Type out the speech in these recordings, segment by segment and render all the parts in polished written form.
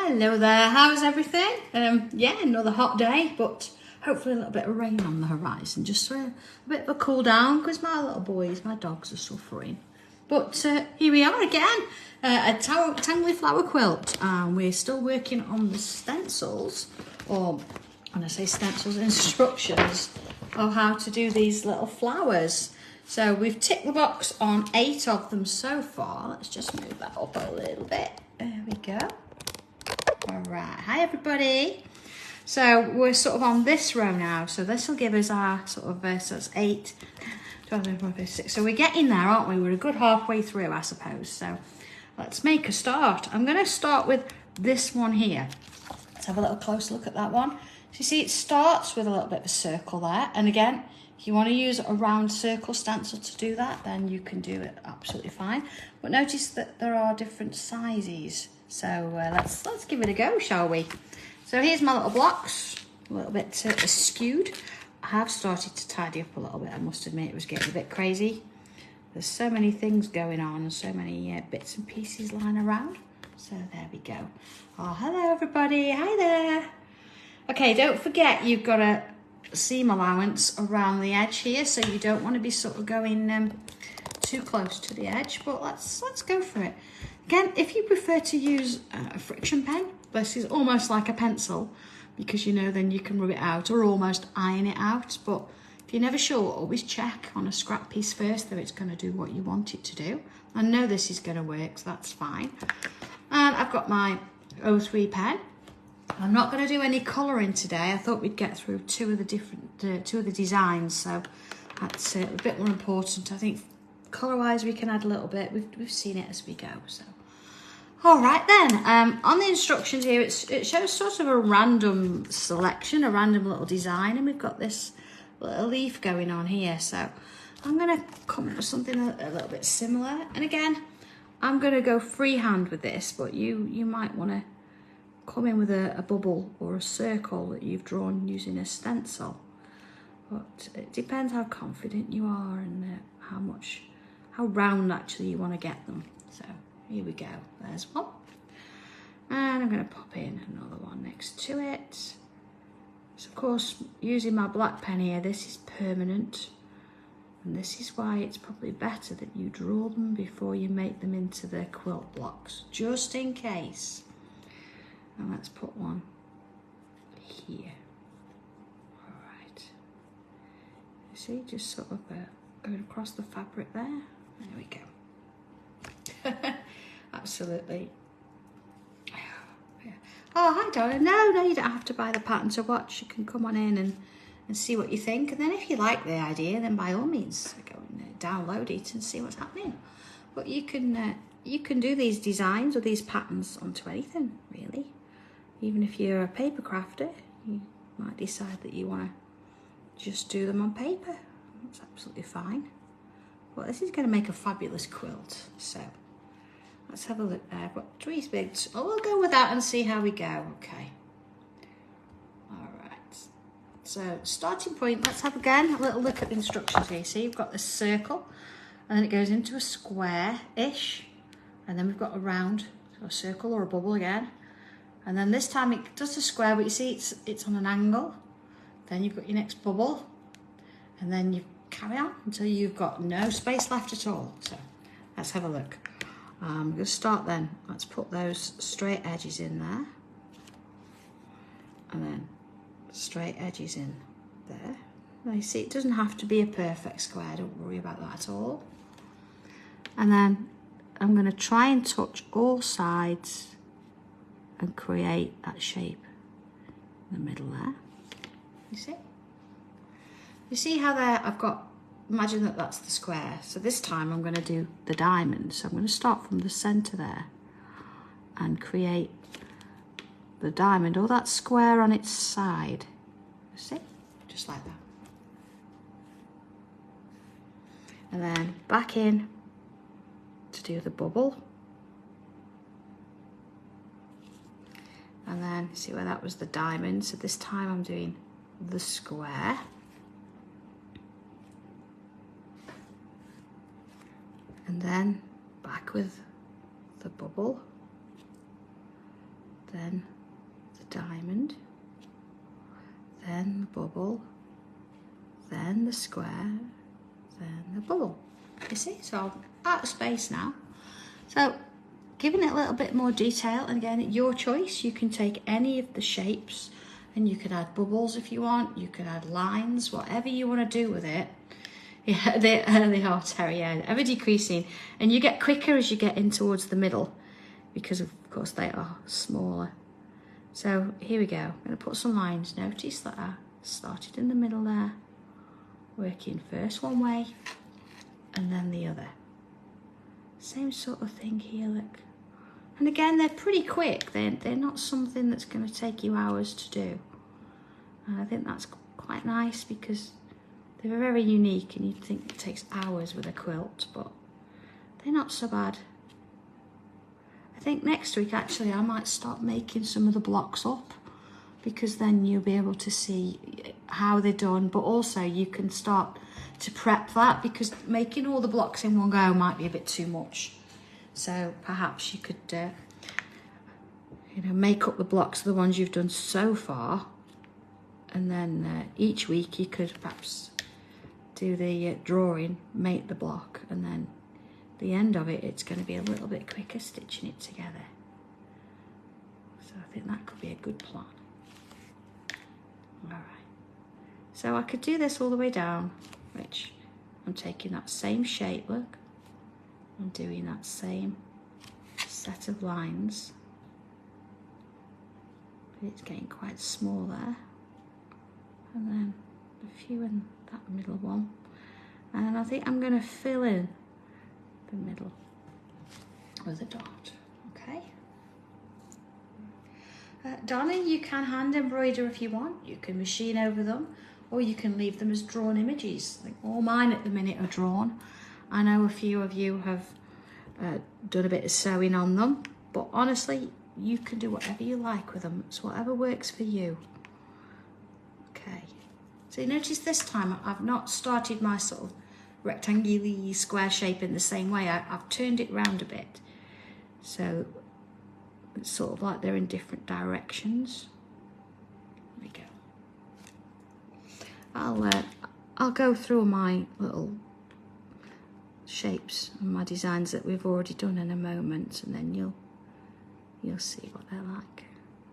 Hello there, how's everything? Yeah, another hot day, but hopefully a little bit of rain on the horizon, just for a bit of a cool down, because my little boys, my dogs are suffering. But here we are again, a Sanntangle Flower Quilt, and we're still working on the stencils, or when I say stencils, instructions of how to do these little flowers. So we've ticked the box on 8 of them so far. Let's just move that up a little bit. There we go. All right, hi everybody. So we're sort of on this row now. So this will give us our sort of, so it's 8, 12, 13, 14, 15, 16. So we're getting there, aren't we? We're a good halfway through, I suppose. So let's make a start. I'm gonna start with this one here. Let's have a little close look at that one. So you see it starts with a little bit of a circle there. And again, if you want to use a round circle stencil to do that, then you can do it absolutely fine. But notice that there are different sizes. So let's give it a go, shall we? So here's my little blocks, a little bit skewed. I have started to tidy up a little bit. I must admit it was getting a bit crazy. There's so many things going on and so many bits and pieces lying around. So there we go. Oh, hello everybody, hi there. Okay, don't forget you've got a seam allowance around the edge here, so you don't want to be sort of going too close to the edge, but let's go for it. Again, if you prefer to use a Frixion pen, this is almost like a pencil, because you know then you can rub it out or almost iron it out. But if you're never sure, always check on a scrap piece first that it's going to do what you want it to do. I know this is going to work, so that's fine. And I've got my 03 pen. I'm not going to do any colouring today. I thought we'd get through two of the designs, so that's a bit more important. I think colour-wise we can add a little bit. We've seen it as we go. So, all right then. On the instructions here, it shows sort of a random selection, a random little design, and we've got this little leaf going on here. So I'm going to come up with something a little bit similar. And again, I'm going to go freehand with this, but you might want to come in with a bubble or a circle that you've drawn using a stencil. But it depends how confident you are and how round actually you want to get them. So here we go, there's one. And I'm going to pop in another one next to it. So of course, using my black pen here, this is permanent. And this is why it's probably better that you draw them before you make them into the quilt blocks, just in case. And let's put one here. All right. You see, just sort of going across the fabric there. There we go. Absolutely. Yeah. Oh, hi, darling. No, you don't have to buy the pattern to watch. You can come on in and see what you think. And then if you like the idea, then by all means, go and download it and see what's happening. But you can do these designs or these patterns onto anything, really. Even if you're a paper crafter, you might decide that you want to just do them on paper. That's absolutely fine. Well, this is going to make a fabulous quilt. So let's have a look there. I've got 3 bigs. Oh, we'll go with that and see how we go. Okay. All right. So starting point, let's have again a little look at the instructions here. See, you've got this circle, and then it goes into a square-ish, and then we've got a round, so a circle or a bubble again. And then this time it does a square, but you see it's on an angle. Then you've got your next bubble, and then you carry on until you've got no space left at all. So let's have a look. I'm going to start then. Let's put those straight edges in there, and then straight edges in there. Now you see it doesn't have to be a perfect square. Don't worry about that at all. And then I'm going to try and touch all sides and create that shape in the middle there. You see? You see how there I've got, imagine that that's the square. So this time I'm going to do the diamond. So I'm going to start from the center there and create the diamond or that square on its side. You see? Just like that. And then back in to do the bubble. And then see where that was the diamond. So this time I'm doing the square. And then back with the bubble. then the diamond, then the bubble, then the square, then the bubble. You see, so I'm out of space now. So giving it a little bit more detail, and again, your choice. You can take any of the shapes and you could add bubbles if you want, you could add lines, whatever you want to do with it. Yeah, they are, Terry, yeah, ever decreasing, and you get quicker as you get in towards the middle because of course they are smaller. So here we go, I'm going to put some lines. Notice that I started in the middle there, working first one way and then the other. Same sort of thing here, look. And again, they're pretty quick. They're not something that's going to take you hours to do. And I think that's quite nice because they're very unique, and you'd think it takes hours with a quilt, but they're not so bad. I think next week, actually, I might start making some of the blocks up, because then you'll be able to see how they're done, but also you can start to prep that, because making all the blocks in one go might be a bit too much. So perhaps you could, you know, make up the blocks, the ones you've done so far, and then each week you could perhaps do the drawing, make the block, and then the end of it, it's going to be a little bit quicker stitching it together. So I think that could be a good plan. All right. So I could do this all the way down, which I'm taking that same shape, look. I'm doing that same set of lines. But it's getting quite small there. And then a few in that middle one. And I think I'm going to fill in the middle with a dot, okay? Darling, you can hand embroider if you want. You can machine over them, or you can leave them as drawn images. Like all mine at the minute are drawn. I know a few of you have done a bit of sewing on them, but honestly, you can do whatever you like with them. It's whatever works for you. Okay, so you notice this time I've not started my sort of rectangular square shape in the same way. I've turned it round a bit, so it's sort of like they're in different directions. There we go. I'll go through my little shapes and my designs that we've already done in a moment, and then you'll see what they're like.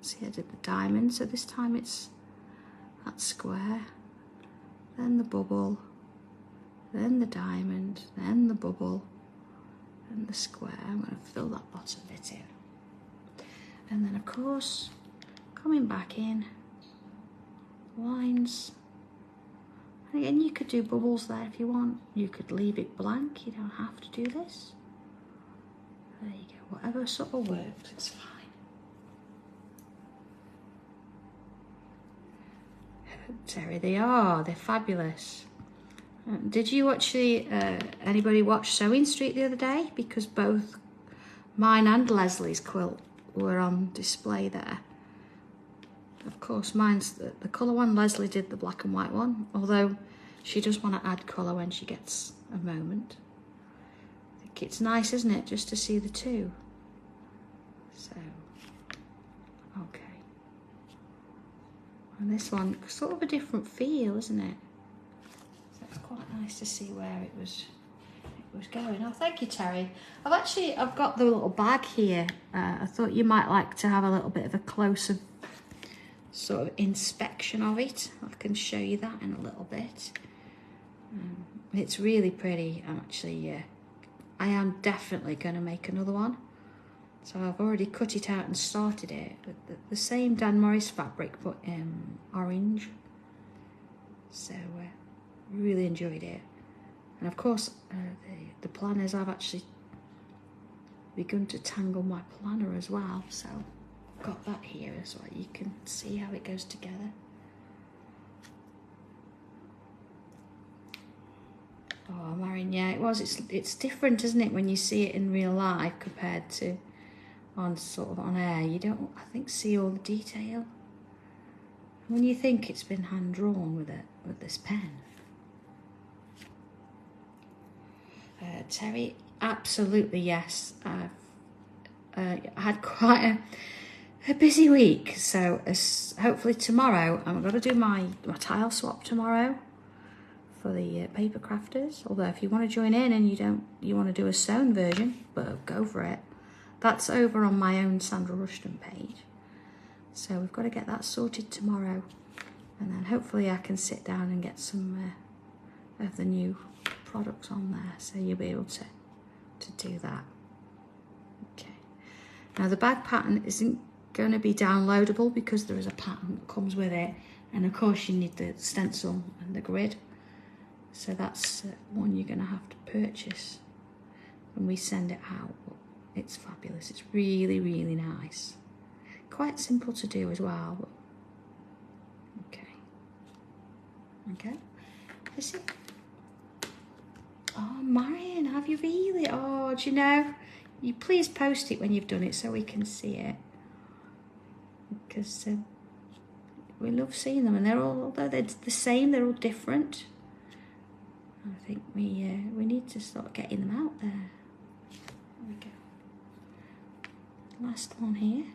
See, I did the diamond, so this time it's that square, then the bubble, then the diamond, then the bubble, and the square. I'm going to fill that bottom bit in. And then of course, coming back in, lines. And again, you could do bubbles there if you want. You could leave it blank, you don't have to do this. There you go, whatever sort of works, it's fine. Terry, they're fabulous. Did you watch anybody watch Sewing Street the other day? Because both mine and Leslie's quilt were on display there. Of course, mine's the colour one. Leslie did the black and white one, although she does want to add colour when she gets a moment. I think it's nice, isn't it, just to see the two. So, okay. And this one, sort of a different feel, isn't it? So it's quite nice to see where it was going. Oh, thank you, Terry. I've got the little bag here. I thought you might like to have a little bit of a closer sort of inspection of it. I can show you that in a little bit. It's really pretty. I am definitely going to make another one. So I've already cut it out and started it with the same Dan Morris fabric, but orange. So really enjoyed it. And of course, the planners, I've actually begun to tangle my planner as well. So I've got that here as well. You can see how it goes together. Oh, Marion, yeah, it was. It's different, isn't it, when you see it in real life compared to on air. You don't, I think, see all the detail. When you think it's been hand drawn with this pen. Terry, absolutely yes. I had quite a busy week. So hopefully tomorrow, I'm going to do my tile swap tomorrow for the paper crafters. Although if you want to join in and you want to do a sewn version, but go for it. That's over on my own Sandra Rushton page. So we've got to get that sorted tomorrow, and then hopefully I can sit down and get some of the new products on there, so you'll be able to do that. Okay. Now the bag pattern isn't going to be downloadable because there is a pattern that comes with it, and of course you need the stencil and the grid. So that's one you're going to have to purchase when we send it out. It's fabulous. It's really, really nice. Quite simple to do as well. But okay. Okay. Is it? Oh, Marion, have you really? Oh, do you know? You please post it when you've done it so we can see it. Because we love seeing them, and they're all, although they're the same, they're all different. I think we need to start getting them out there. There we go. Last one here,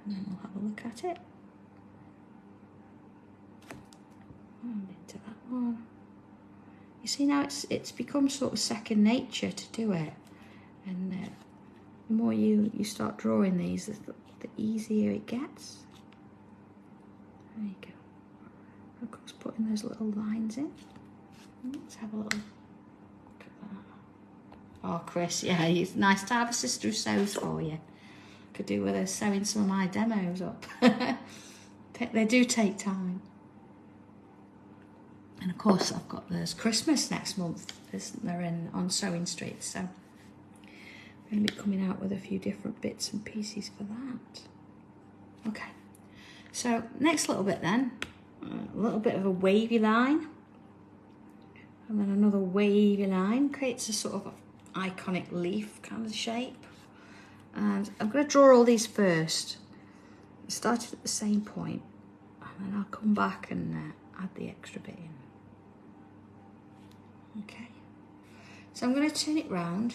and then we'll have a look at it. And into that one. You see now it's become sort of second nature to do it, and the more you start drawing these, the easier it gets. There you go. Of course, putting those little lines in. Let's have a little look at that. Oh, Chris, yeah, it's nice to have a sister who sews for you. Could do with her sewing some of my demos up. They do take time. And of course, there's Christmas next month, isn't there, on Sewing Street, so I'm going to be coming out with a few different bits and pieces for that. Okay, so next little bit then, a little bit of a wavy line, and then another wavy line, creates a sort of iconic leaf kind of shape. And I'm going to draw all these first. It started at the same point, and then I'll come back and add the extra bit in. Okay, so I'm going to turn it round,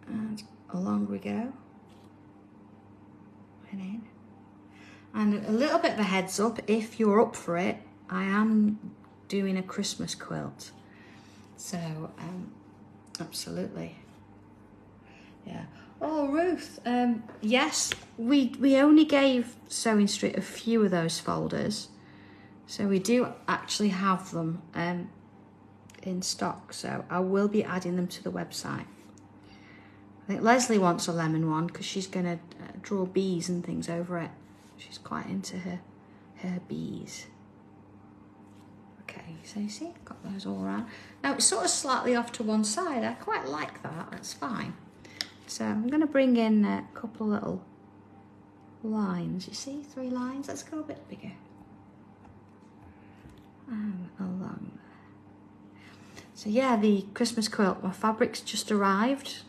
and along we go, and in. And a little bit of a heads up, if you're up for it, I am doing a Christmas quilt. So, absolutely. Yeah. Oh, Ruth, yes, we only gave Sewing Street a few of those folders. So we do actually have them in stock. So I will be adding them to the website. I think Leslie wants a lemon one because she's going to draw bees and things over it. She's quite into her bees. Okay, so you see, I've got those all around. Now it's sort of slightly off to one side. I quite like that, that's fine. So I'm going to bring in a couple little lines. You see, 3 lines. Let's go a bit bigger. And along there. So yeah, the Christmas quilt, my fabric's just arrived.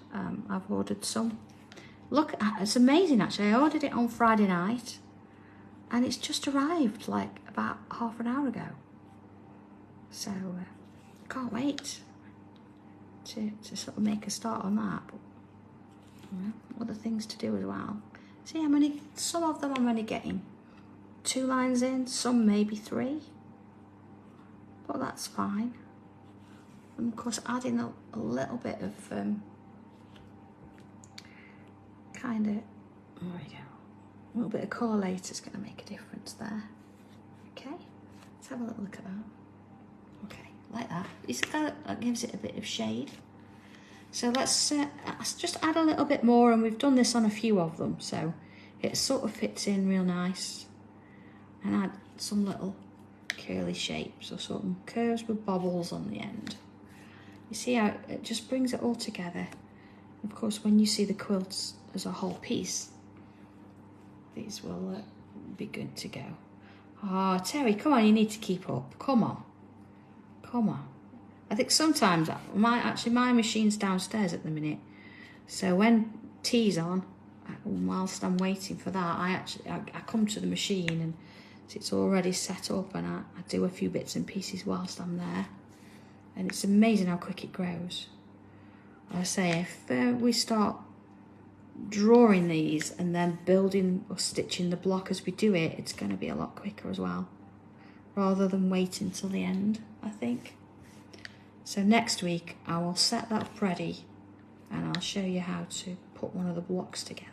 I've ordered some. Look, it's amazing actually. I ordered it on Friday night, and it's just arrived like about half an hour ago. So can't wait to sort of make a start on that. But other things to do as well. See, some of them I'm only getting 2 lines in, some maybe 3, but that's fine. And of course, adding a little bit of kind of, there we go, a little bit of colour later is going to make a difference there. Okay, let's have a little look at that. Okay, like that. That gives it a bit of shade. So let's just add a little bit more, and we've done this on a few of them, so it sort of fits in real nice. And add some little curly shapes or some curves with bobbles on the end. You see how it just brings it all together. Of course, when you see the quilts as a whole piece, these will be good to go. Oh, Terry, come on, you need to keep up. Come on. Come on. I think sometimes, my machine's downstairs at the minute, so when tea's on, whilst I'm waiting for that, I come to the machine and it's already set up, and I do a few bits and pieces whilst I'm there, and it's amazing how quick it grows. I say, if we start drawing these and then building or stitching the block as we do it, it's going to be a lot quicker as well, rather than waiting till the end, I think. So next week I will set that up ready and I'll show you how to put one of the blocks together.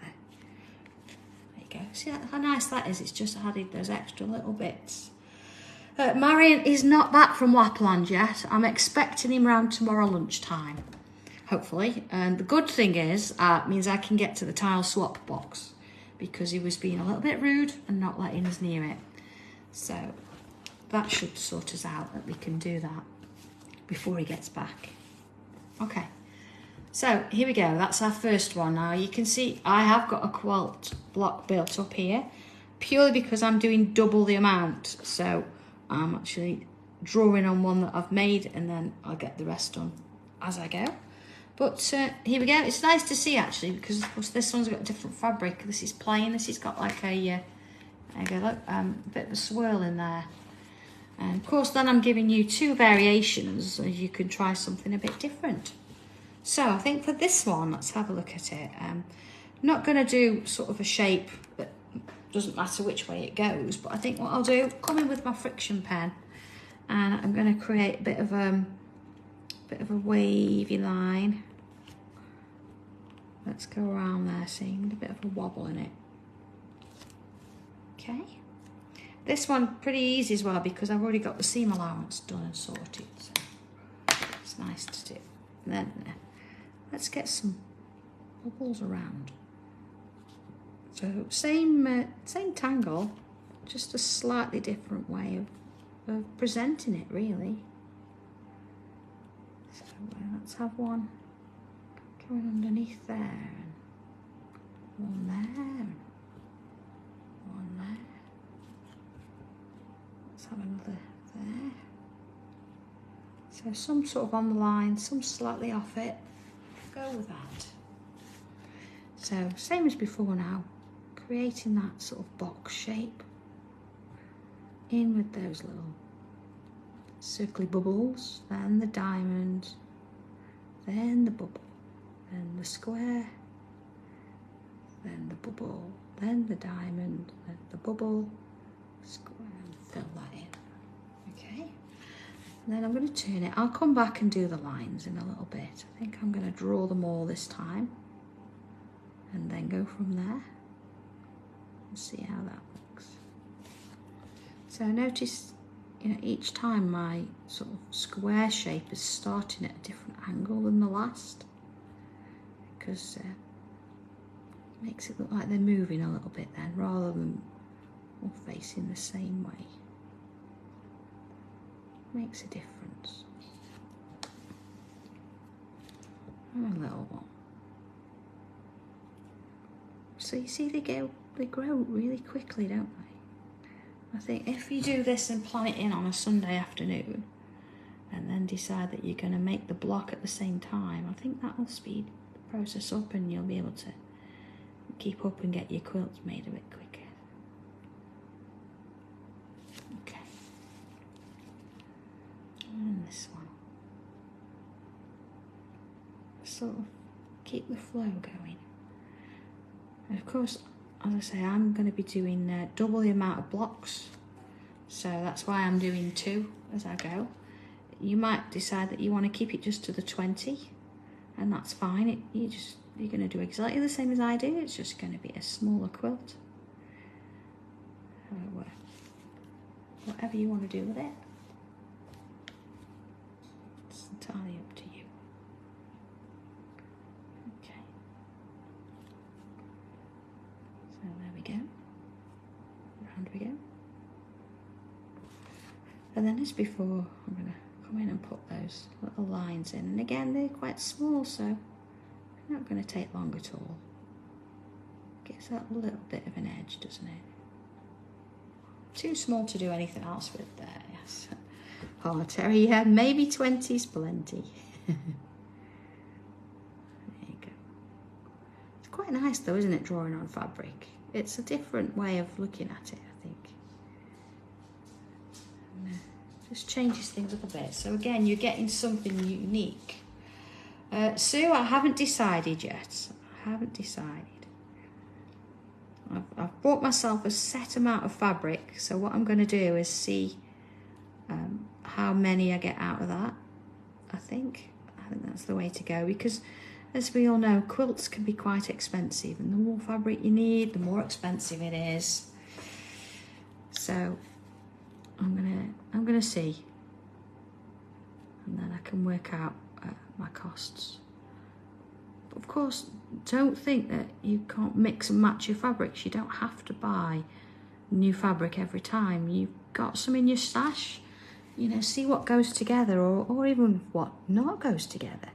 There you go. See how nice that is? It's just added those extra little bits. Marion is not back from Lapland yet. I'm expecting him around tomorrow lunchtime, hopefully. And the good thing is, it means I can get to the tile swap box because he was being a little bit rude and not letting us near it. So that should sort us out, that we can do that before he gets back. Okay, so here we go. That's our first one. Now you can see I have got a quilt block built up here purely because I'm doing double the amount. So I'm actually drawing on one that I've made and then I'll get the rest done as I go. But here we go. It's nice to see actually, because of course this one's got a different fabric. This is plain. This has got like a bit of a swirl in there. And of course then I'm giving you two variations so you can try something a bit different. So I think for this one, let's have a look at it. I'm not going to do sort of a shape that doesn't matter which way it goes, but I think what I'll do, come in with my Frixion pen and I'm going to create a bit of a wavy line. Let's go around there, seeing a bit of a wobble in it. Okay. This one pretty easy as well because I've already got the seam allowance done and sorted, so it's nice to do. And then let's get some bubbles around. So same tangle, just a slightly different way of presenting it really. So let's have one going underneath there, and one there, and one there. Let's have another there. So some sort of on the line, some slightly off it. Go with that. So same as before now, creating that sort of box shape. In with those little circly bubbles, then the diamond, then the bubble, then the square, then the bubble, then the diamond, then the bubble, square, and fill that in. Okay, and then I'm going to turn it. I'll come back and do the lines in a little bit. I think I'm going to draw them all this time and then go from there and see how that looks. So notice, you know, each time my sort of square shape is starting at a different angle than the last, because it makes it look like they're moving a little bit then, rather than all facing the same way. Makes a difference. And a little one. So you see they grow really quickly, don't they? I think if you do this and plan it in on a Sunday afternoon and then decide that you're going to make the block at the same time, I think that will speed the process up and you'll be able to keep up and get your quilts made a bit quicker. Okay. And this one. Sort of keep the flow going. And of course, as I say, I'm going to be doing double the amount of blocks, so that's why I'm doing 2 as I go. You might decide that you want to keep it just to the 20, and that's fine. You're going to do exactly the same as I do. It's just going to be a smaller quilt. So, whatever you want to do with it, it's entirely up to you. Go. Round we go. And then as before, I'm going to come in and put those little lines in. And again, they're quite small, so they're not going to take long at all. Gives that little bit of an edge, doesn't it? Too small to do anything else with there, yes. Oh, Terry, yeah, maybe 20's plenty. There you go. It's quite nice though, isn't it, drawing on fabric? It's a different way of looking at it, I think. And, just changes things up a bit. So again, you're getting something unique. Sue, I haven't decided yet. I haven't decided. I've bought myself a set amount of fabric, so what I'm going to do is see how many I get out of that. I think that's the way to go, because as we all know, quilts can be quite expensive, and the more fabric you need, the more expensive it is. So I'm gonna see, and then I can work out my costs. But of course, don't think that you can't mix and match your fabrics. You don't have to buy new fabric every time. You've got some in your stash, you know, see what goes together, or even what not goes together,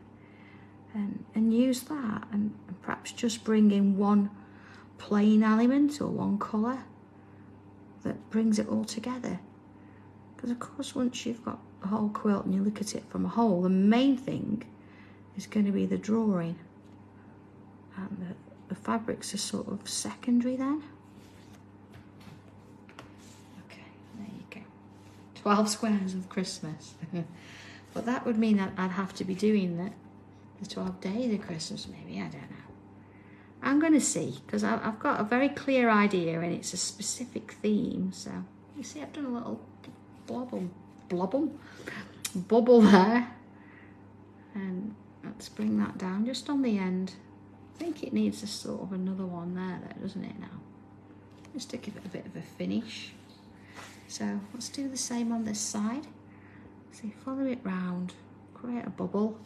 and use that, and perhaps just bring in one plain element or one colour that brings it all together. Because of course, once you've got a whole quilt and you look at it from a whole, the main thing is going to be the drawing, and the fabrics are sort of secondary then. Okay, there you go. 12 squares of Christmas. But that would mean that I'd have to be doing the 12 days of Christmas, maybe, I don't know. I'm going to see, because I've got a very clear idea, and it's a specific theme. So you see, I've done a little bubble there, and let's bring that down just on the end. I think it needs a sort of another one there, doesn't it now? Just to give it a bit of a finish. So let's do the same on this side. So follow it round, create a bubble,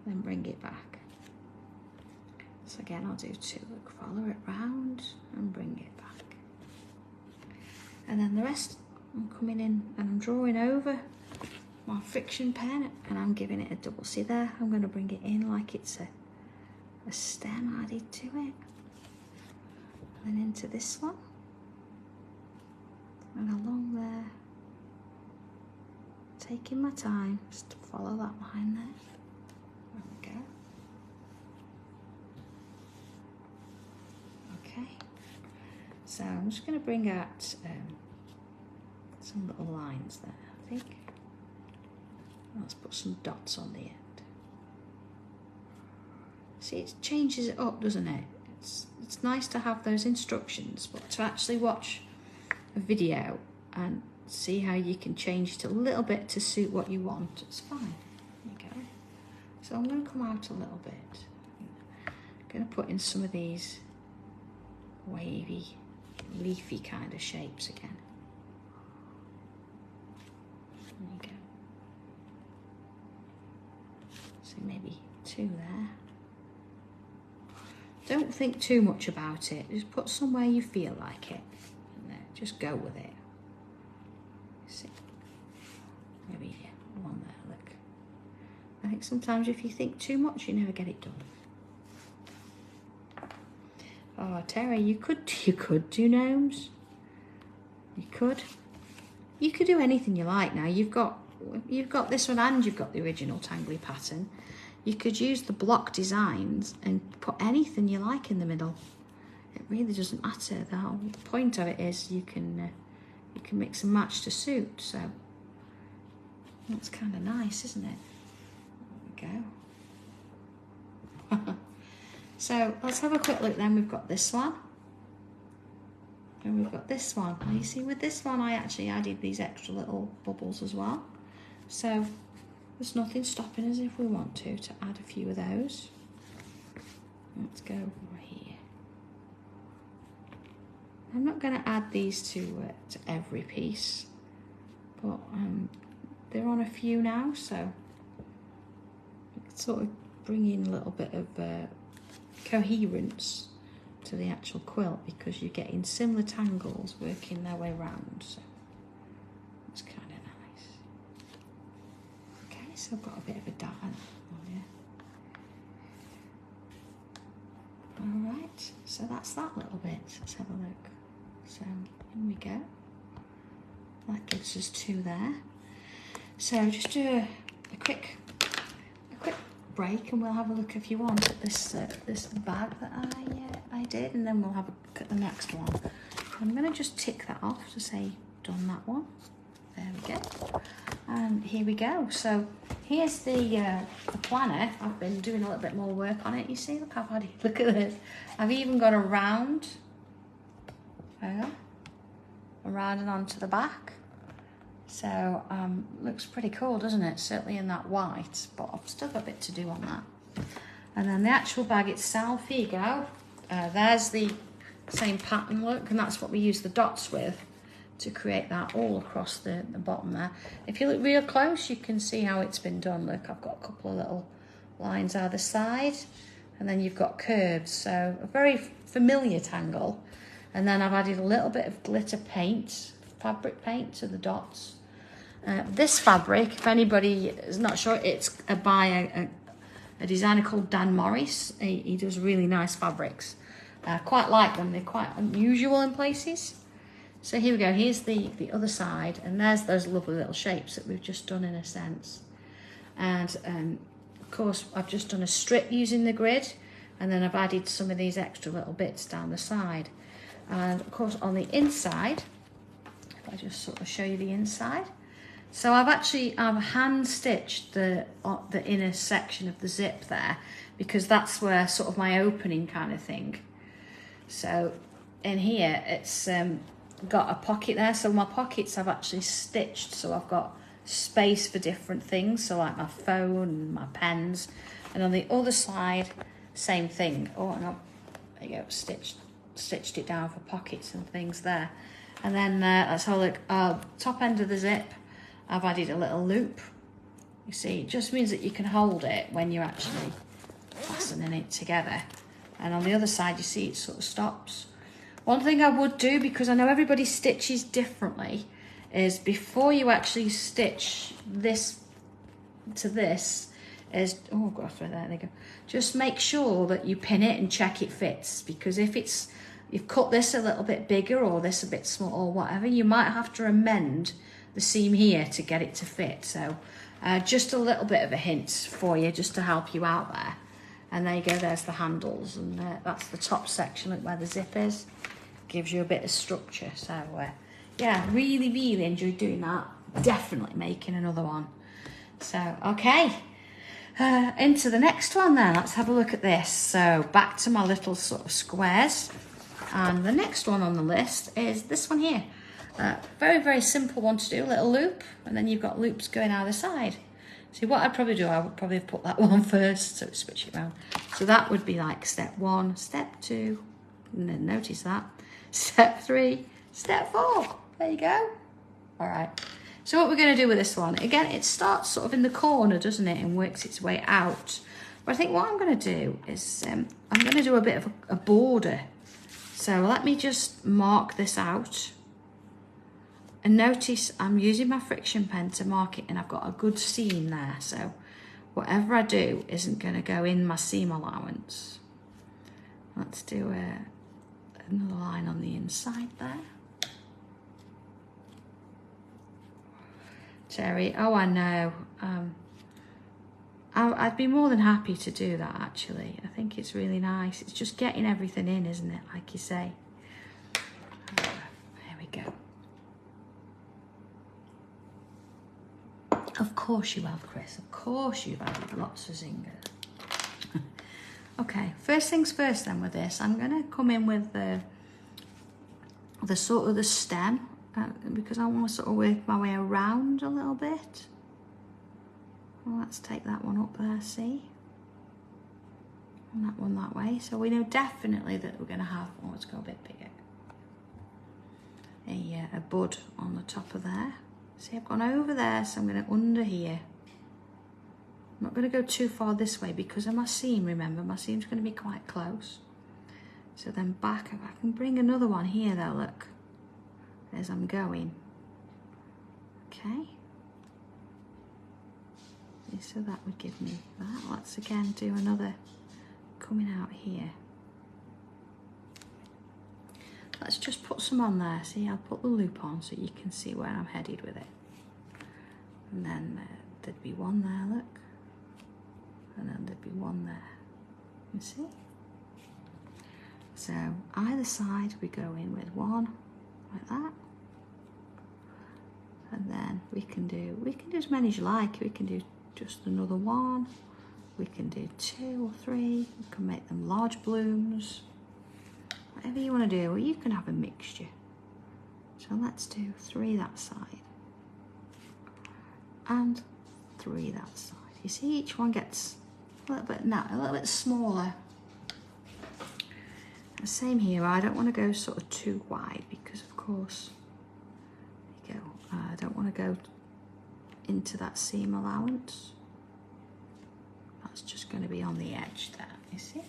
then bring it back. So again, I'll do 2. Look, follow it round and bring it back. And then the rest, I'm coming in and I'm drawing over my Frixion pen, and I'm giving it a double. See there? I'm going to bring it in like it's a stem added to it. And then into this one. And along there. Taking my time just to follow that line there. There we go. Okay, so I'm just going to bring out some little lines there, I think. Let's put some dots on the end. See, it changes it up, doesn't it? It's nice to have those instructions, but to actually watch a video and see how you can change it a little bit to suit what you want, it's fine. There you go. So I'm going to come out a little bit. I'm going to put in some of these wavy, leafy kind of shapes again. There you go. So maybe 2 there. Don't think too much about it. Just put somewhere you feel like it. And there, just go with it. See? Maybe one there, look. I think sometimes if you think too much, you never get it done. Oh, Terry, you could do gnomes. You could do anything you like now. You've got this one, and you've got the original Tangly pattern. You could use the block designs and put anything you like in the middle. It really doesn't matter. The whole point of it is you can mix and match to suit. So that's kind of nice, isn't it? There we go. So let's have a quick look then. We've got this one. And we've got this one. And you see with this one I actually added these extra little bubbles as well. So there's nothing stopping us if we want to add a few of those. Let's go right here. I'm not going to add these to every piece, but they're on a few now, so it's sort of bringing a little bit of coherence to the actual quilt, because you're getting similar tangles working their way round, so it's kind of nice. Okay, so I've got a bit of a dot on here. Alright, so that's that little bit. Let's have a look. So in we go. That gives us 2 there. So just do a quick break, and we'll have a look if you want at this bag that I did, and then we'll have a look at the next one. I'm going to just tick that off to say done that one. There we go. And here we go. So here's the planner. I've been doing a little bit more work on it. You see, look, look at this. I've even got a round There you go. And rounding onto the back. So looks pretty cool, doesn't it? Certainly in that white, but I've still got a bit to do on that. And then the actual bag itself, here you go. There's the same pattern look, and that's what we use the dots with to create that all across the bottom there. If you look real close, you can see how it's been done. Look, I've got a couple of little lines either side, and then you've got curves. So a very familiar tangle. And then I've added a little bit of glitter paint, fabric paint to the dots. This fabric, if anybody is not sure, it's by a designer called Dan Morris. He does really nice fabrics. I quite like them. They're quite unusual in places. So here we go. Here's the other side, and there's those lovely little shapes that we've just done in a sense. And of course, I've just done a strip using the grid, and then I've added some of these extra little bits down the side. And of course, on the inside, if I just sort of show you the inside. So I've hand stitched the inner section of the zip there, because that's where sort of my opening kind of thing. So in here, it's got a pocket there. So my pockets I've actually stitched, so I've got space for different things. So like my phone and my pens. And on the other side, same thing. Oh, no, there you go, stitched it down for pockets and things there. And then let's have a look. Top end of the zip, I've added a little loop. You see, it just means that you can hold it when you're actually fastening it together. And on the other side, you see it sort of stops. One thing I would do, because I know everybody stitches differently, is before you actually stitch this to this, is, oh gosh, there they go. Just make sure that you pin it and check it fits, because if you've cut this a little bit bigger or this a bit small or whatever, you might have to amend the seam here to get it to fit. So just a little bit of a hint for you, just to help you out there. And there you go, there's the handles, and that's the top section, look where the zip is. Gives you a bit of structure. So yeah, really, really enjoyed doing that. Definitely making another one. So, okay. Into the next one then. Let's have a look at this. So back to my little sort of squares. And the next one on the list is this one here. Very, very simple one to do. A little loop, and then you've got loops going either side. See, what I'd probably do, I would probably put that one first, so switch it around. So that would be like step 1, step 2, and then notice that. Step 3, step 4. There you go. All right. So what we're going to do with this one, again, it starts sort of in the corner, doesn't it, and works its way out. But I think what I'm going to do is I'm going to do a bit of a border. So let me just mark this out. And notice I'm using my Frixion pen to mark it, and I've got a good seam there. So whatever I do isn't going to go in my seam allowance. Let's do another line on the inside there. Terry, oh, I know. I'd be more than happy to do that, actually. I think it's really nice. It's just getting everything in, isn't it? Like you say. There we go. Of course you have, Chris. Of course you've added lots of zingers. Okay, first things first then with this. I'm going to come in with the sort of the stem. Because I want to sort of work my way around a little bit. Well, let's take that one up there, see? And that one that way. So we know definitely that we're going to have, oh, let's go a bit bigger. A bud on the top of there. See, I've gone over there, so I'm going to under here. I'm not going to go too far this way because of my seam, remember? My seam's going to be quite close. So then back, if I can bring another one here though, look. As I'm going. Okay. So that would give me that. Let's again do another coming out here. Let's just put some on there. See, I'll put the loop on so you can see where I'm headed with it. And then there'd be one there, look. And then there'd be one there. You see? So either side we go in with one like that. And then we can do as many as you like. We can do just another one. We can do 2 or 3. We can make them large blooms. whatever you want to do, or you can have a mixture. So let's do 3 that side and 3 that side. You see, each one gets a little bit smaller. The same here. I don't want to go sort of too wide because, of course, there you go. I don't want to go into that seam allowance. That's just going to be on the edge there. You see?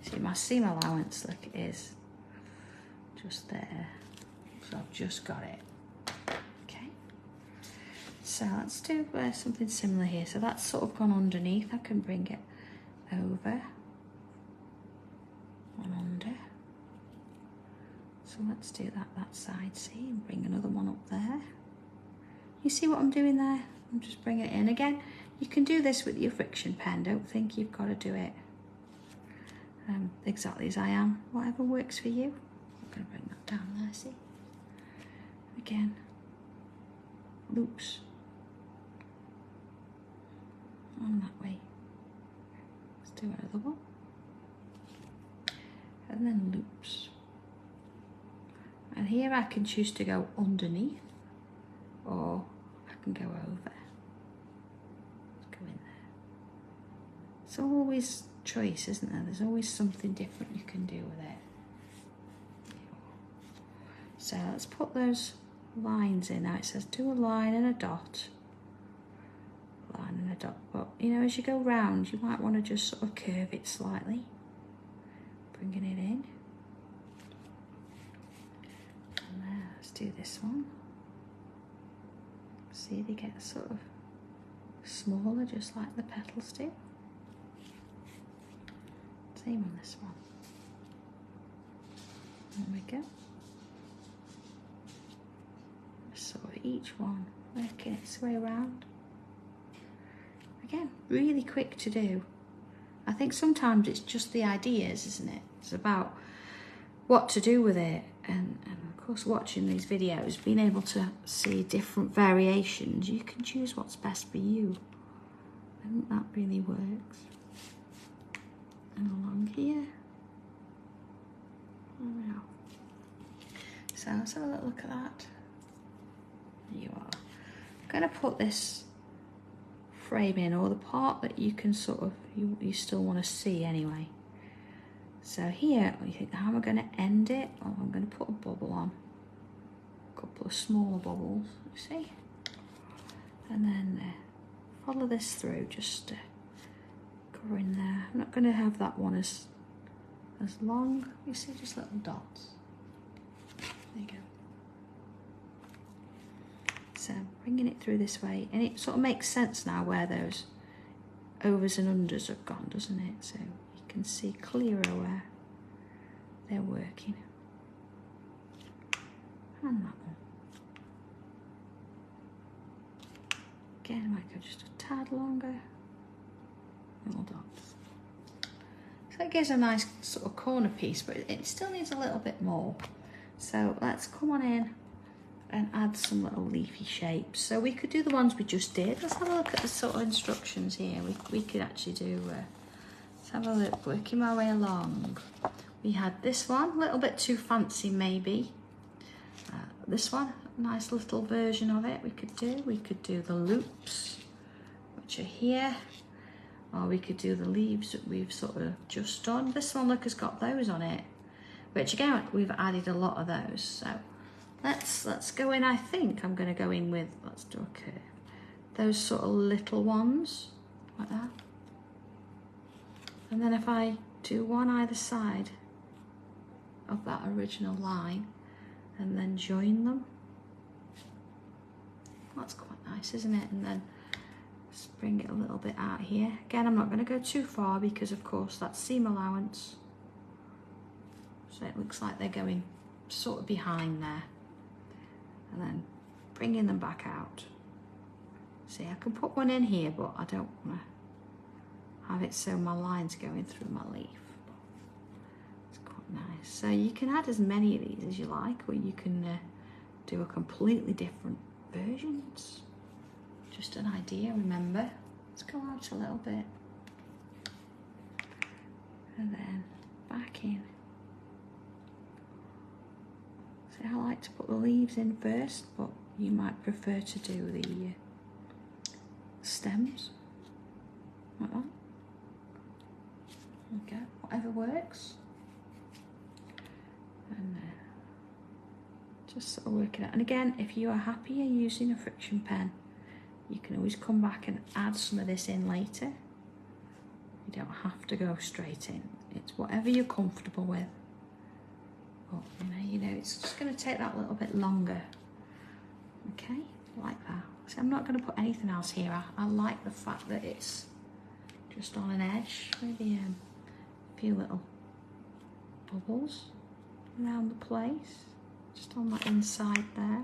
See, my seam allowance, look, is just there. So I've just got it. Okay. So let's do something similar here. So that's sort of gone underneath. I can bring it over and under. So let's do that side, see, and bring another one up there. You see what I'm doing there? I'm just bringing it in. Again, you can do this with your Frixion pen. Don't think you've got to do it exactly as I am. Whatever works for you. I'm going to bring that down there, see? Again, loops on that way. Let's do another one. And then loops. And here I can choose to go underneath, or I can go over. Let's go in there. It's always choice, isn't there? There's always something different you can do with it. So let's put those lines in. Now it says do a line and a dot. Line and a dot. But you know, as you go round, you might want to just sort of curve it slightly. Bringing it in. And there, let's do this one. See, they get sort of smaller, just like the petals do. Same on this one. There we go. Sort of each one working its way around. Again, really quick to do. I think sometimes it's just the ideas, isn't it? It's about what to do with it, and of course watching these videos, being able to see different variations, you can choose what's best for you. I think that really works. And along here. There we are. So let's have a little look at that. There you are. I'm going to put this frame in, or the part that you can sort of, you still want to see anyway. So here, you think, how am I going to end it? Oh, I'm going to put a bubble on. A couple of smaller bubbles, you see? And then follow this through, just go in there. I'm not going to have that one as long. You see, just little dots. There you go. So bringing it through this way, and it sort of makes sense now where those overs and unders have gone, doesn't it? So you can see clearer where they're working. And that one. Again, I might go just a tad longer. Little dots. So it gives a nice sort of corner piece, but it still needs a little bit more. So let's come on in and add some little leafy shapes. So we could do the ones we just did. Let's have a look at the sort of instructions here. We could actually do, let's have a look, working my way along. We had this one, a little bit too fancy maybe. This one, a nice little version of it we could do. We could do the loops, which are here. Or we could do the leaves that we've sort of just done. This one, look, has got those on it, which again, we've added a lot of those. So let's go in. I think I'm going to go in with, let's do a curve. Those sort of little ones, like that. And then if I do one either side of that original line and then join them, that's quite nice, isn't it? And then just bring it a little bit out here. Again, I'm not going to go too far because, of course, that's seam allowance. So it looks like they're going sort of behind there. And then bringing them back out. See, I can put one in here, but I don't want to have it so my line's going through my leaf. It's quite nice. So you can add as many of these as you like, or you can do a completely different versions. Just an idea, remember. Let's go out a little bit. And then back in. I like to put the leaves in first, but you might prefer to do the stems like that. Okay, whatever works. And just sort of work it out. And again, if you are happier using a Frixion pen, you can always come back and add some of this in later. You don't have to go straight in. It's whatever you're comfortable with. But you know, it's just going to take that little bit longer. Okay, like that. So I'm not going to put anything else here. I like the fact that it's just on an edge. Maybe a few little bubbles around the place, just on that inside there.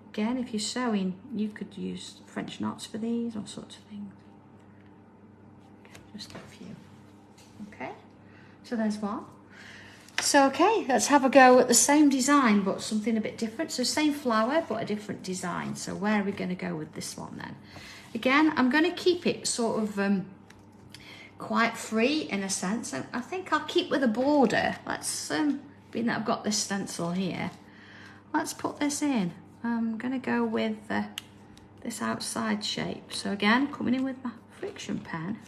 Again, if you're sewing, you could use French knots for these, all sorts of things. Okay, just a few. Okay, so there's one. So okay, let's have a go at the same design, but something a bit different. So same flower, but a different design. So where are we going to go with this one then? Again, I'm going to keep it sort of quite free in a sense. I think I'll keep with a border. Let's, being that I've got this stencil here, let's put this in. I'm going to go with this outside shape. So again, coming in with my Frixion pen,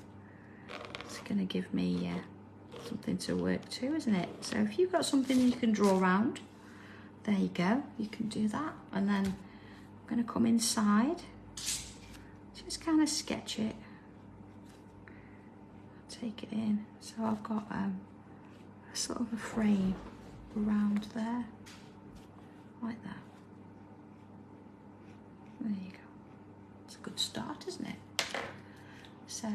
it's going to give me something to work to, isn't it? So if you've got something you can draw around, there you go, you can do that. And then I'm going to come inside, just kind of sketch it, take it in. So I've got a sort of a frame around there, like that. There you go. It's a good start, isn't it? So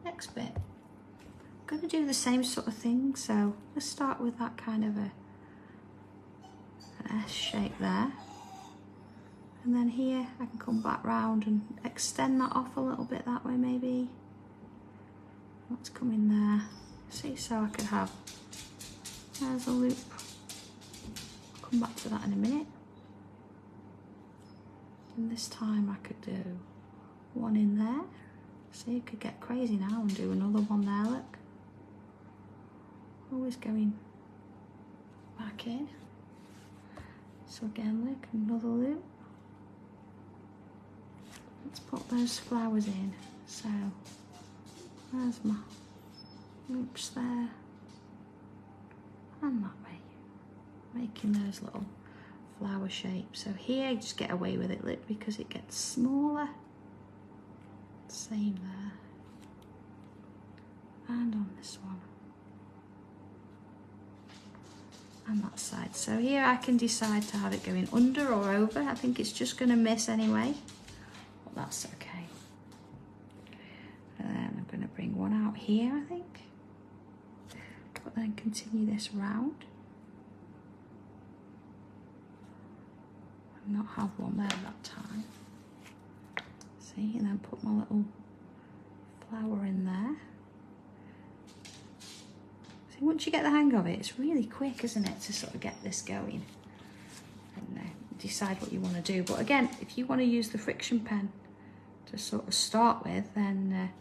next bit, I'm going to do the same sort of thing. So let's start with that kind of an S shape there. And then here I can come back round and extend that off a little bit that way maybe. Let's come in there. See, so I could have, there's a loop. I'll come back to that in a minute. And this time I could do one in there. See, you could get crazy now and do another one there, look. Always going back in. So again, look, another loop. Let's put those flowers in. So there's my loops there and that way, making those little flower shapes. So here, just get away with it, look, because it gets smaller. Same there, and on this one, and that side. So here I can decide to have it going under or over. I think it's just going to miss anyway, but that's okay. And then I'm going to bring one out here, I think, but then continue this round and not have one there that time. See, and then put my little flower in there. See, once you get the hang of it, it's really quick, isn't it, to sort of get this going and decide what you want to do. But again, if you want to use the Frixion pen to sort of start with, then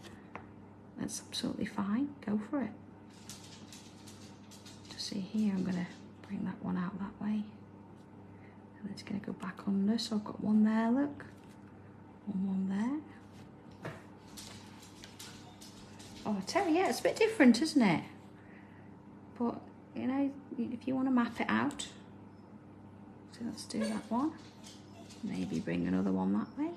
that's absolutely fine. Go for it. To see here, I'm going to bring that one out that way, and it's going to go back under. So I've got one there, look. One there. Oh, I tell you, yeah, it's a bit different, isn't it? But, you know, if you want to map it out, so let's do that one. Maybe bring another one that way.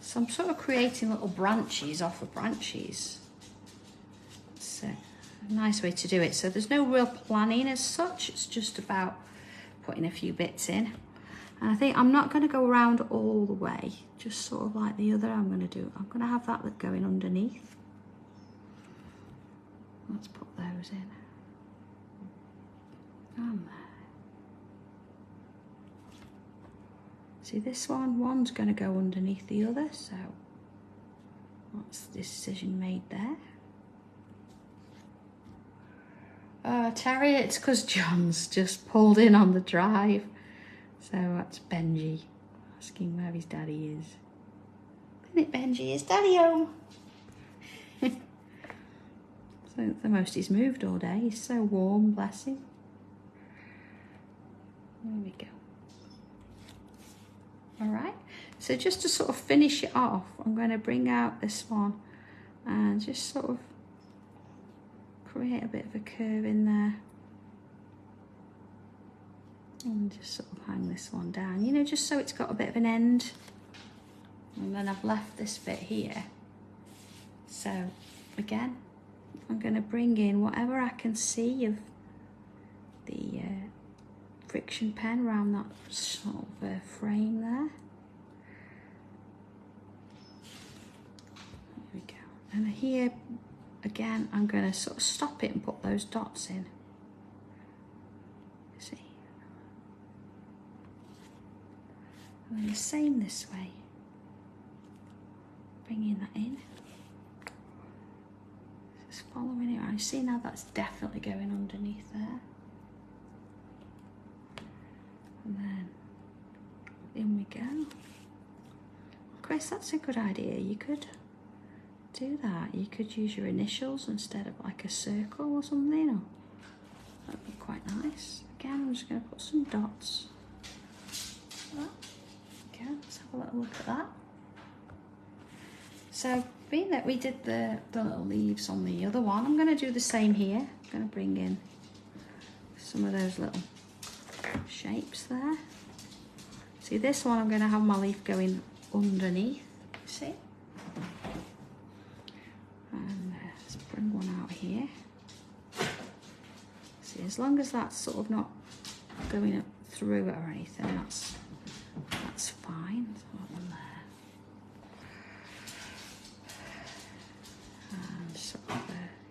So I'm sort of creating little branches off of branches. It's a nice way to do it. So there's no real planning as such. It's just about putting a few bits in. And I think I'm not going to go around all the way, just sort of like the other I'm going to do. I'm going to have that going underneath. Let's put those in. And there. See, this one's going to go underneath the other, so that's the decision made there. Terry, it's because John's just pulled in on the drive. So that's Benji asking where his daddy is. Isn't it, Benji? Is daddy home? So the most he's moved all day. He's so warm, bless him. There we go. All right, so just to sort of finish it off, I'm going to bring out this one and just sort of create a bit of a curve in there. And just sort of hang this one down, you know, just so it's got a bit of an end. And then I've left this bit here. So again, I'm going to bring in whatever I can see of the Frixion pen around that sort of frame there. There we go. And here, again, I'm going to sort of stop it and put those dots in. See? And then the same this way. Bringing that in. Just following it around. See now that's definitely going underneath there. And then in we go. Chris, that's a good idea. You could do that. You could use your initials instead of like a circle or something. Or that'd be quite nice. Again, I'm just going to put some dots. Okay, let's have a little look at that. So, being that we did the little leaves on the other one, I'm going to do the same here. I'm going to bring in some of those little shapes there. See, this one I'm going to have my leaf going underneath, see? And let's bring one out here. See, as long as that's sort of not going up through it or anything, that's fine. Put one there. And sort of,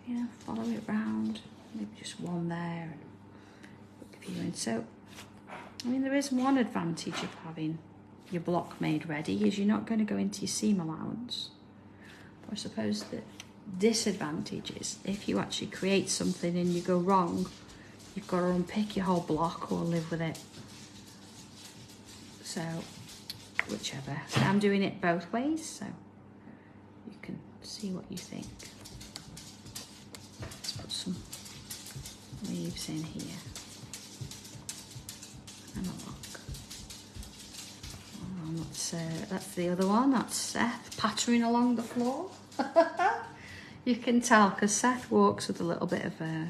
you know, follow it round. Maybe just one there. And put a few in. So, I mean, there is one advantage of having your block made ready, is you're not going to go into your seam allowance. Or I suppose the disadvantage is if you actually create something and you go wrong, you've got to unpick your whole block or live with it. So, whichever. So I'm doing it both ways, so you can see what you think. Let's put some leaves in here. And a lock. Oh, that's the other one. That's Seth pattering along the floor. You can tell because Seth walks with a little bit of a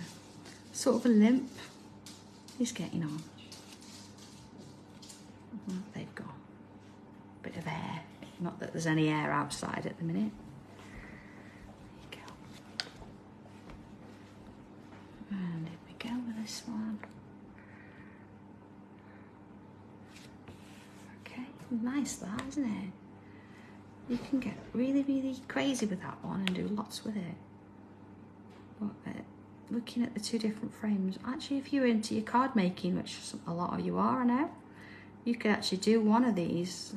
sort of a limp. He's getting on. They've got a bit of air. Not that there's any air outside at the minute. There you go. And here we go with this one. Okay, nice that, isn't it? You can get really, really crazy with that one and do lots with it. But looking at the two different frames, actually if you're into your card making, which a lot of you are, I know, you could actually do one of these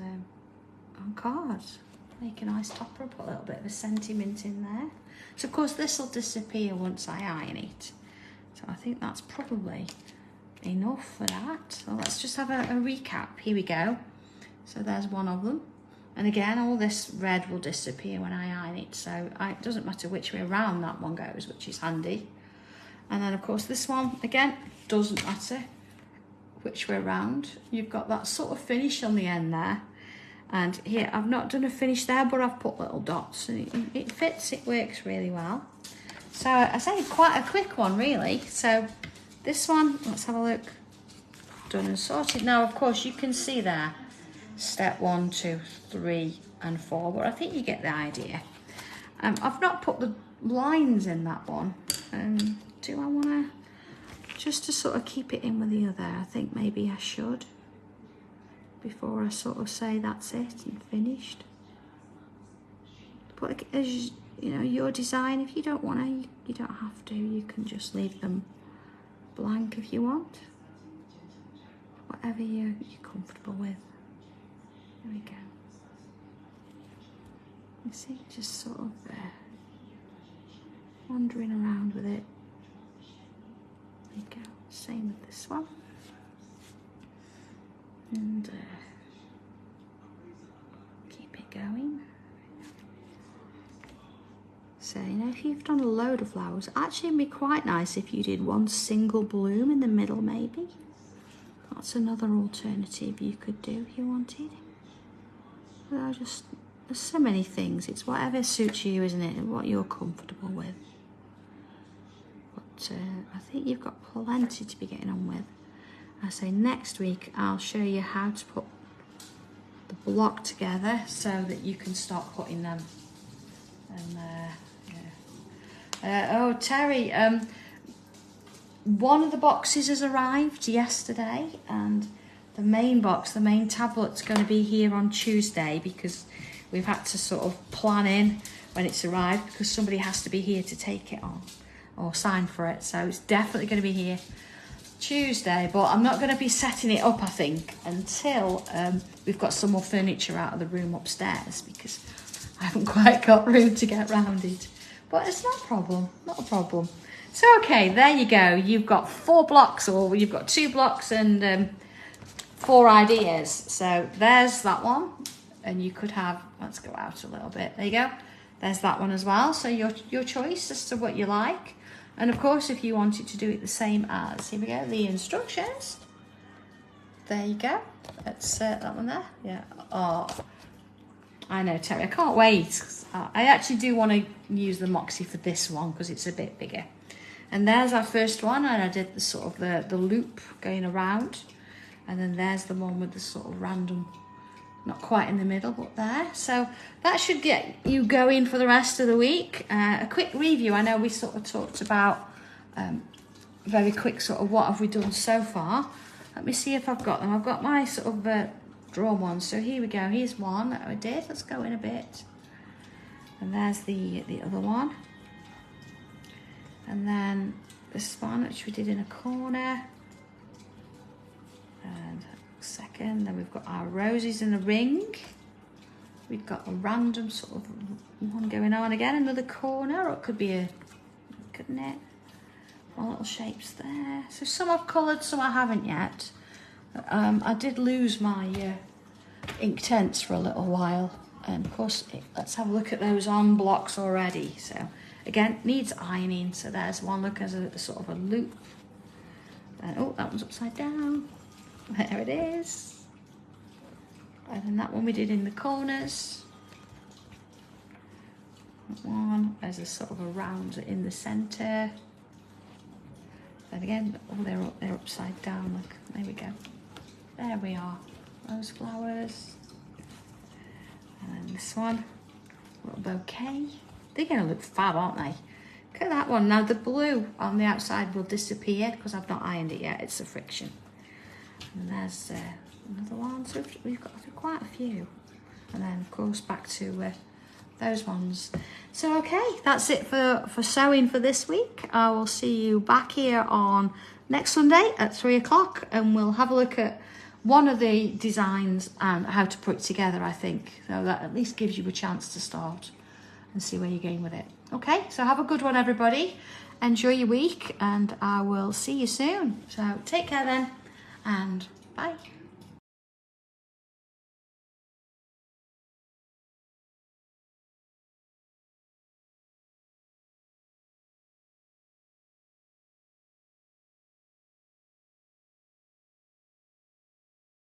on cards. Make a nice topper and put a little bit of a sentiment in there. So of course this will disappear once I iron it. So I think that's probably enough for that. So let's just have a recap. Here we go. So there's one of them. And again, all this red will disappear when I iron it. So it doesn't matter which way around that one goes, which is handy. And then of course this one, again, doesn't matter which way around. You've got that sort of finish on the end there. And here, I've not done a finish there, but I've put little dots and it fits, it works really well. So I say quite a quick one really. So this one, let's have a look. Done and sorted. Now, of course, you can see there, step 1, 2, 3 and 4, but I think you get the idea. I've not put the lines in that one. Do I want to, just to sort of keep it in with the other, I think maybe I should, before I sort of say that's it and finished. But as you know, your design, if you don't want to, you don't have to. You can just leave them blank if you want. Whatever you're comfortable with. There we go. You see, just sort of wandering around with it. There you go. Same with this one. And keep it going. So, you know, if you've done a load of flowers, actually it'd be quite nice if you did one single bloom in the middle maybe. that's another alternative you could do if you wanted. There's so many things. It's whatever suits you, isn't it? And what you're comfortable with. But I think you've got plenty to be getting on with. I say next week I'll show you how to put the block together so that you can start putting them. And yeah. Oh, Terry, one of the boxes has arrived yesterday, and the main box, the main tablet's going to be here on Tuesday, because we've had to sort of plan in when it's arrived, because somebody has to be here to take it on or sign for it. So it's definitely going to be here Tuesday, but I'm not going to be setting it up, I think, until we've got some more furniture out of the room upstairs, because I haven't quite got room to get round it. But it's not a problem, not a problem. So, okay, there you go. You've got 4 blocks, or you've got 2 blocks and 4 ideas. So there's that one. And you could have, let's go out a little bit. There you go. There's that one as well. So your choice as to what you like. And of course, if you wanted to do it the same as, here we go, the instructions. There you go. That's that one there. Yeah. Oh, I know, Terry. I can't wait. I actually do want to use the Moxie for this one because it's a bit bigger. And there's our first one, and I did the sort of the loop going around. And then there's the one with the sort of random, not quite in the middle, but there. So that should get you going for the rest of the week. A quick review. I know we sort of talked about very quick sort of what have we done so far. Let me see if I've got them. I've got my sort of drawn ones. So here we go. Here's one that I did. Let's go in a bit. And there's the other one. And then this one, which we did in a corner. And second, then we've got our roses in a ring. We've got a random sort of one going on again, another corner, or it could be couldn't it? One little shapes there. So some I've coloured, some I haven't yet. I did lose my ink tents for a little while. And of course, let's have a look at those on blocks already. So again, needs ironing. So there's one, look as a sort of a loop. And oh, that one's upside down. There it is. And then that one we did in the corners. That one, there's a sort of a round in the centre. Then again, oh, they're upside down. Look, there we go. There we are. Those flowers. And then this one, a little bouquet. They're going to look fab, aren't they? Look at that one. Now the blue on the outside will disappear because I've not ironed it yet. It's a Frixion. And there's another one. So we've got quite a few. And then of course back to those ones. So okay, that's it for sewing for this week. I will see you back here on next Sunday at 3 o'clock, and we'll have a look at one of the designs and how to put it together, I think. So that at least gives you a chance to start and see where you're going with it. Okay, so have a good one, everybody. Enjoy your week, and I will see you soon. So take care then, and bye.